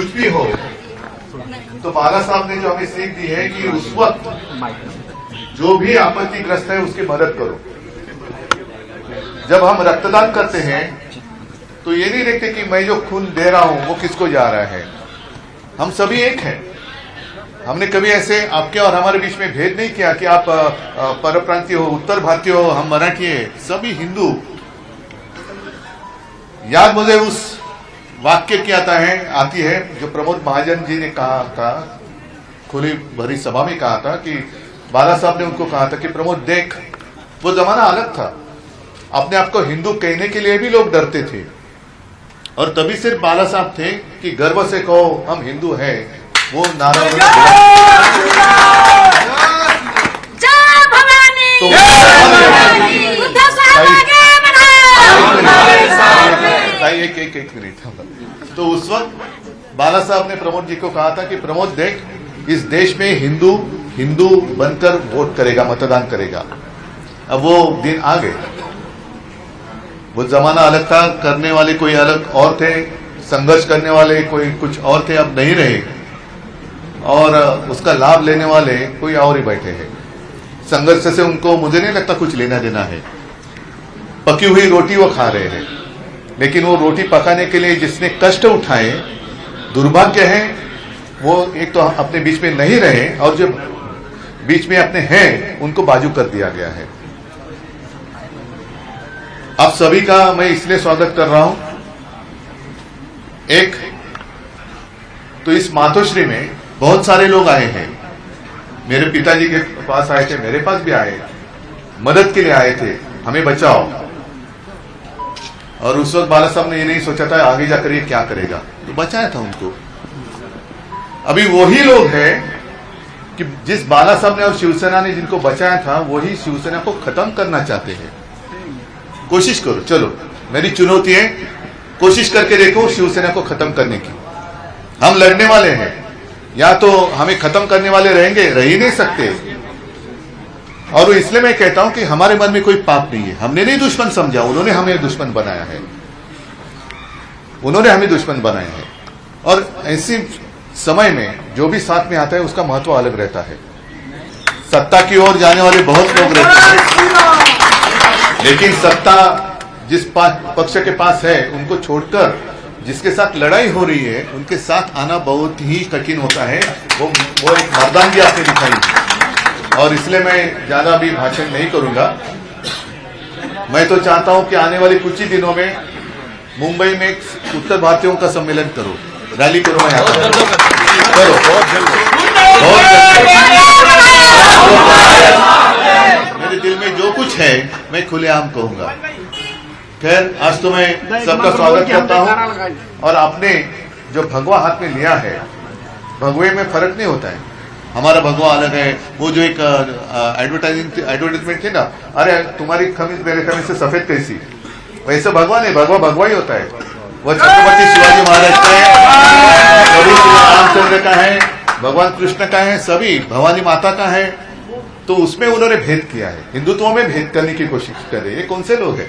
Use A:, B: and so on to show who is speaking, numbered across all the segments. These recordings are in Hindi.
A: कुछ भी हो, तो बाला साहब ने जो हमें सीख दी है कि उस वक्त जो भी आपत्तिग्रस्त है उसकी मदद करो। जब हम रक्तदान करते हैं तो ये नहीं देखते कि मैं जो खून दे रहा हूं वो किसको जा रहा है, हम सभी एक हैं। हमने कभी ऐसे आपके और हमारे बीच में भेद नहीं किया कि आप परप्रांतीय हो, उत्तर भारतीय हो, हम मराठी है, सभी हिंदू। याद मुझे उस वाक्य की आती है जो प्रमोद महाजन जी ने कहा था, खुली भरी सभा में कहा था कि बाला साहब ने उनको कहा था कि प्रमोद देख, वो जमाना अलग था, अपने आप को हिंदू कहने के लिए भी लोग डरते थे, और तभी सिर्फ बाला साहब थे कि गर्व से कहो हम हिंदू हैं, वो नारा एक मिनट। तो उस वक्त बाला साहब ने प्रमोद जी को कहा था कि प्रमोद देख, इस देश में हिंदू बनकर वोट करेगा, मतदान करेगा। अब वो दिन आ गए, वो जमाना अलग था, करने वाले कोई अलग और थे, संघर्ष करने वाले कोई कुछ और थे, अब नहीं रहे, और उसका लाभ लेने वाले कोई और ही बैठे हैं। संघर्ष से उनको मुझे नहीं लगता कुछ लेना देना है। पकी हुई रोटी वो खा रहे हैं, लेकिन वो रोटी पकाने के लिए जिसने कष्ट उठाए, दुर्भाग्य है वो एक तो अपने बीच में नहीं रहे, और जो बीच में अपने हैं उनको बाजू कर दिया गया है। आप सभी का मैं इसलिए स्वागत कर रहा हूं। एक तो इस मातोश्री में बहुत सारे लोग आए हैं, मेरे पिताजी के पास आए थे, मेरे पास भी आए, मदद के लिए आए थे, हमें बचाओ। और उस वक्त बाला साहब ने ये नहीं सोचा था आगे जाकर ये क्या करेगा, तो बचाया था उनको। अभी वही लोग हैं कि जिस बाला साहब ने और शिवसेना ने जिनको बचाया था, वही शिवसेना को खत्म करना चाहते हैं। कोशिश करो, चलो मेरी चुनौती है, कोशिश करके देखो शिवसेना को खत्म करने की। हम लड़ने वाले हैं, या तो हमें खत्म करने वाले रहेंगे, रह ही नहीं सकते। और इसलिए मैं कहता हूं कि हमारे मन में कोई पाप नहीं है, हमने नहीं दुश्मन समझा, उन्होंने हमें दुश्मन बनाया है, उन्होंने हमें दुश्मन बनाया है। और ऐसे समय में जो भी साथ में आता है उसका महत्व अलग रहता है। सत्ता की ओर जाने वाले बहुत लोग रहते हैं, लेकिन सत्ता जिस पक्ष के पास है उनको छोड़कर जिसके साथ लड़ाई हो रही है उनके साथ आना बहुत ही कठिन होता है। वो एक मर्दानगी आपने दिखाई है। और इसलिए मैं ज्यादा भी भाषण नहीं करूंगा। मैं तो चाहता हूं कि आने वाले कुछ ही दिनों में मुंबई में उत्तर भारतीयों का सम्मेलन करो, रैली करो, मैं आता करो, मेरे दिल में जो कुछ है मैं खुलेआम कहूंगा। खैर, आज तो मैं सबका स्वागत करता हूं। और आपने जो भगवा हाथ में लिया है, भगवे में फर्क नहीं होता है, हमारा भगवा अलग है। वो जो एक एडवर्टाइजमेंट थी ना, अरे तुम्हारी खमीज मेरे खमीज से सफेद कैसी, वैसे भगवा नहीं, भगवा भगवा ही होता है। वो छत्रपति शिवाजी महाराज का है, प्रभु श्री रामचंद्र का है, भगवान कृष्ण का है, सभी भवानी माता का है। तो उसमें उन्होंने भेद किया है, हिंदुत्व में भेद करने की कोशिश कर रहे हैं। ये कौन से लोग हैं?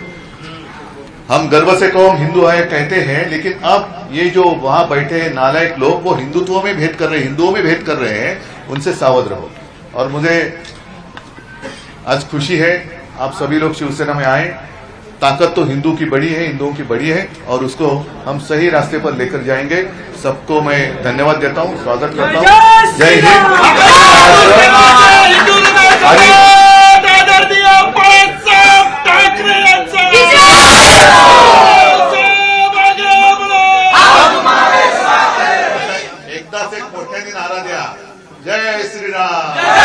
A: हम गर्व से कहो हम हिंदू है कहते हैं, लेकिन अब ये जो वहां बैठे हैं नालायक लोग, वो हिंदुत्व में भेद कर रहे हैं, हिंदुओं में भेद कर रहे हैं, उनसे सावध रहो। और मुझे आज खुशी है आप सभी लोग शिवसेना में आए। ताकत तो हिंदू की बड़ी है, हिंदुओं की बड़ी है, और उसको हम सही रास्ते पर लेकर जाएंगे। सबको मैं धन्यवाद देता हूं, स्वागत करता हूं। जय हिंद। एकदा से मोठ्याने नारा द्या, जय श्रीराम।